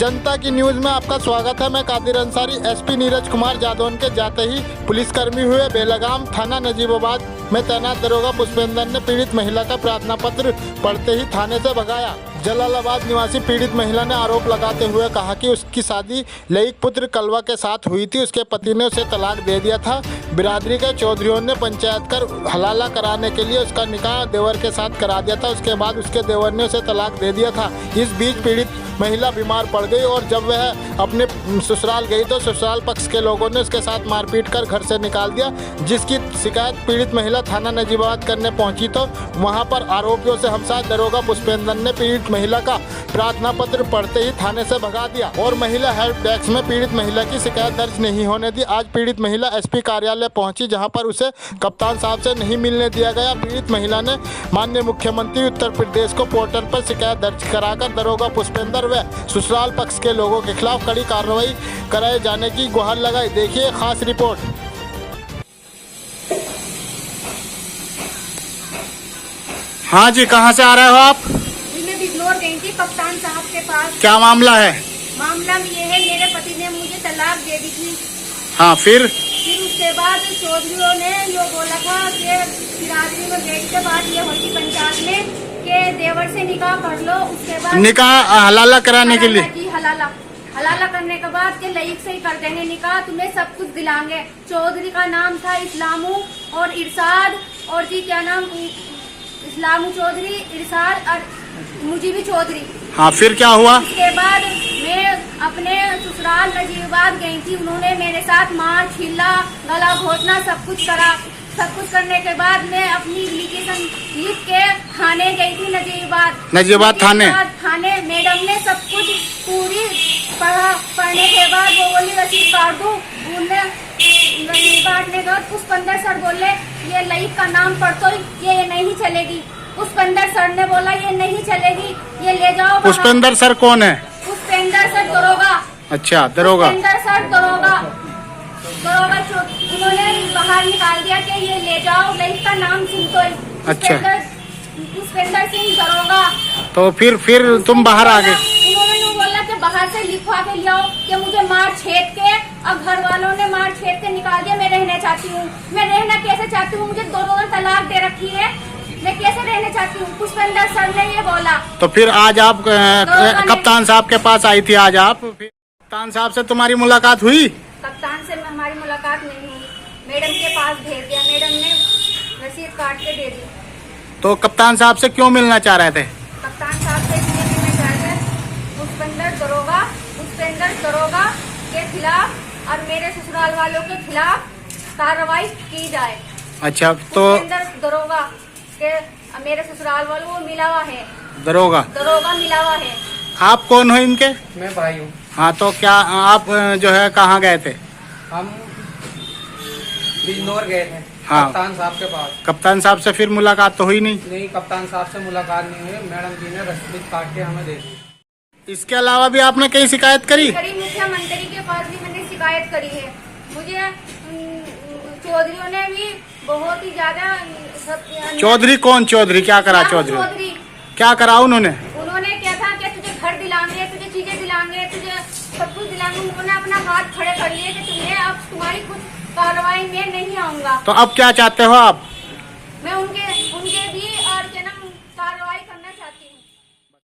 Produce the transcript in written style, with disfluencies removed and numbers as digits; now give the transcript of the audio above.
जनता की न्यूज में आपका स्वागत है। मैं कादिर अंसारी। एसपी नीरज कुमार जादौन के जाते ही पुलिसकर्मी हुए बेलगाम। थाना नजीबाबाद में तैनात दरोगा पुष्पेंद्र ने पीड़ित महिला का प्रार्थना पत्र पढ़ते ही थाने से भगाया। जलालाबाद निवासी पीड़ित महिला ने आरोप लगाते हुए कहा कि उसकी शादी लईक पुत्र कलवा के साथ हुई थी। उसके पति ने उसे तलाक दे दिया था। बिरादरी के चौधरियों ने पंचायत कर हलाला कराने के लिए उसका निकाह देवर के साथ करा दिया था। उसके बाद उसके देवर ने उसे तलाक दे दिया था। इस बीच पीड़ित महिला बीमार पड़ गई और जब वह अपने ससुराल गई तो ससुराल पक्ष के लोगों ने उसके साथ मारपीट कर घर से निकाल दिया, जिसकी शिकायत पीड़ित महिला थाना नजीबाबाद करने पहुंची तो वहां पर आरोपियों से हमसाथ दरोगा पुष्पेंद्र ने पीड़ित महिला का प्रार्थना पत्र पढ़ते ही थाने से भगा दिया और महिला हेल्प डेस्क में पीड़ित महिला की शिकायत दर्ज नहीं होने दी। आज पीड़ित महिला एसपी कार्यालय पहुंची, जहां पर उसे कप्तान साहब से नहीं मिलने दिया गया। पीड़ित महिला ने माननीय मुख्यमंत्री उत्तर प्रदेश को पोर्टल पर शिकायत दर्ज कराकर दरोगा पुष्पेंद्र व ससुराल पक्ष के लोगों के खिलाफ कड़ी कार्रवाई कराए जाने की गुहार लगाई। देखिए खास रिपोर्ट। हाँ जी, कहाँ से आ रहे हो आप? मैं बिजनौर गई थी कप्तान साहब के पास। क्या मामला है? मामला ये है, मेरे पति ने मुझे तलाक दे दी थी। हाँ, फिर उसके बाद चौधरियों ने यो बोला था कि बिरादरी में गेट के बाद ये होती पंचायत में के देवर से निकाह कर लो। उसके बाद निकाह हलाला कराने के लिए जी हलाला करने के बाद के लईक से ही कर देंगे निकाह, तुम्हें सब कुछ दिलाएंगे। चौधरी का नाम था इस्लामू और इरशाद, और जी क्या नाम, इस्लामू चौधरी, इरशाद और मुजीबी चौधरी। हाँ, फिर क्या हुआ? उसके बाद मैं अपने ससुराल नजीबाबाद गई थी। उन्होंने मेरे साथ मार छिल्ला गला घोटना सब कुछ करा। सब कुछ करने के बाद मैं अपनी एप्लीकेशन लिख के थाने गई थी नजीबाबाद थाने। मैडम ने सब कुछ पूरी पढ़ने के बाद वो बोली रसीद काट दूं। उनने रसीद काटने के बाद पुष्पेंद्र सर बोले ये लईक का नाम पढ़तो ये नहीं चलेगी। पुष्पेंद्र सर ने बोला ये नहीं चलेगी, ये ले जाओ। पुष्पेंद्र सर कौन है? पुष्पेंद्र सर दरोगा। अच्छा, दरोगा। पुष्पेंद्र सर दरोगा उन्होंने बाहर निकाल दिया कि ये ले जाओ, लईक का नाम सुन तो। अच्छा, पुष्पेंद्र सिंह दरोगा। तो फिर तुम बाहर आ गए? उन्होंने बोला कि बाहर से लिखवा के लियाओ कि मुझे मार छेद के, अब घर वालों ने मार छेद के निकाल दिया। मैं रहना चाहती हूँ। मैं रहना कैसे चाहती हूँ? मुझे 2 तलाक दे रखी है, मैं कैसे रहना चाहती हूँ? पुष्पेंद्र सर ने ये बोला। तो फिर आज आप कप्तान साहब के पास आई थी। आज आप कप्तान साहब से तुम्हारी मुलाकात हुई? कप्तान से हमारी मुलाकात नहीं हुई। मैडम के पास भेज दिया, मैडम ने रसीद काट के दे दी। तो कप्तान साहब से क्यों मिलना चाह रहे थे? कप्तान साहब से इसलिए मिलना चाह रहे थे पुष्पेंद्र दरोगा के खिलाफ और मेरे ससुराल वालों के खिलाफ कार्रवाई की जाए। अच्छा, तो पुष्पेंद्र दरोगा के मेरे ससुराल वालों को मिला हुआ है। दरोगा मिला हुआ है। आप कौन हो इनके? मैं भाई हूँ। हाँ, तो क्या आप जो है कहाँ गए थे? हम बिजनौर गए थे। हाँ, कप्तान साहब के पास। कप्तान साहब से फिर मुलाकात तो हुई नहीं? नहीं, कप्तान साहब से मुलाकात नहीं हुई। मैडम जी ने रसीद काट के हमें दे दी। इसके अलावा भी आपने कहीं शिकायत करी? मुख्यमंत्री के पास भी मैंने शिकायत करी है। मुझे चौधरियों ने भी बहुत ही ज्यादा। चौधरी कौन? चौधरी क्या करा? चौधरी क्या करा उन्होंने? उन्होंने क्या था कि तुझे घर दिलाएंगे, तुझे चीजें दिलाएंगे, तुझे सब कुछ दिलाएंगे। उन्होंने अपना हाथ खड़े कर लिए कि तुम्हें अब तुम्हारी कुछ कार्रवाई में नहीं आऊंगा। तो अब क्या चाहते हो आप? मैं उनके भी